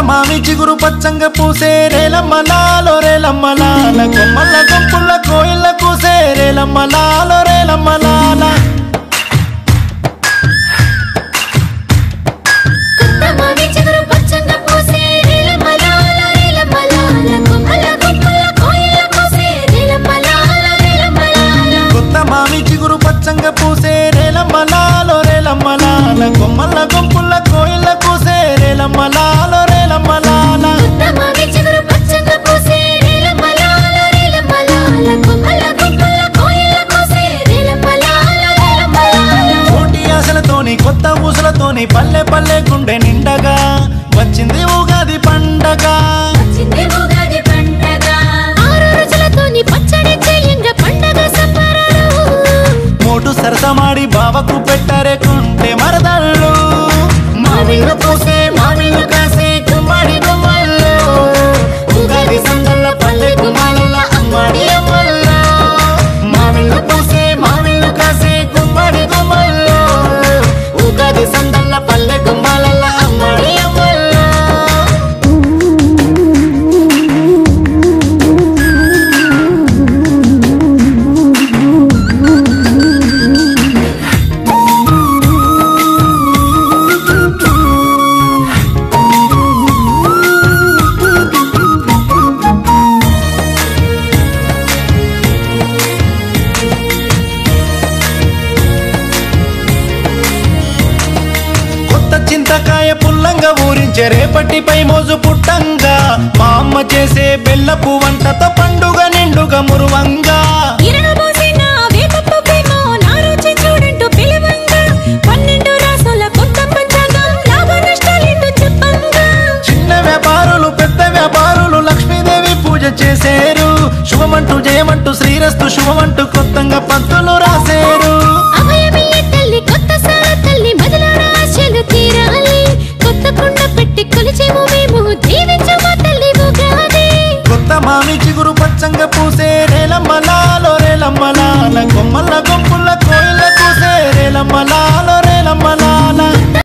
మామి చిగురు పచ్చంగ పూసే రేలమ్మలాలో రేలమ్మలాల కొమ్మల గుంపుల కోయిల కూసే రేలమ్మలాలో రేలమ్మలాల కొత్త మామి చిగురు పచ్చంగ పూసే రేలమ్మలాలో రేలమ్మలాల కొమ్మల గుంపుల కోయిల కూసే రేలమ్మలాలో రేలమ్మలాల కోటి ఆశలతోని కొత్త ఊసలతోని పల్లె పల్లె గుండె నిండగా వచ్చింది ఉగాది పండగ మోటు సరసమాడి బావకు పెట్టరే కుంటే మరదళ్ళు మామిళ్ళు పూసే మామిళ్ళు కాసే గుమ్మడి గుమ్మల్లో ఉగాది సందల్ల పల్లె గుమ్మాల అమ్మడి అమ్మల్లో మామిళ్ళు పూసే మామిళ్ళు కాసే గుమ్మడి గుమ్మల్లో ఉగాది సందల్ల పల్లె గుమ్మాల అమ్మడి అమ్మల్లో చింతకాయ పుల్లంగా ఊరించే రేపటిపై మోజు పుట్టంగా మా అమ్మ చేసే బెల్లపు వంటతో పండుగ నిండుగా మురువంగా చిన్న వ్యాపారులు పెద్ద వ్యాపారులు లక్ష్మీదేవి పూజ చేసేరు శుభమంటూ జయమంటూ శ్రీరస్తు శుభమంటూ కొత్తగా పంతులు రాసేరు కొత్త మామి చిగురు పచ్చంగ పూసే రేలమ్మలాలో రేలమ్మలాల కొమ్మల గుంపుల కోయిల కూసే రేలమ్మలా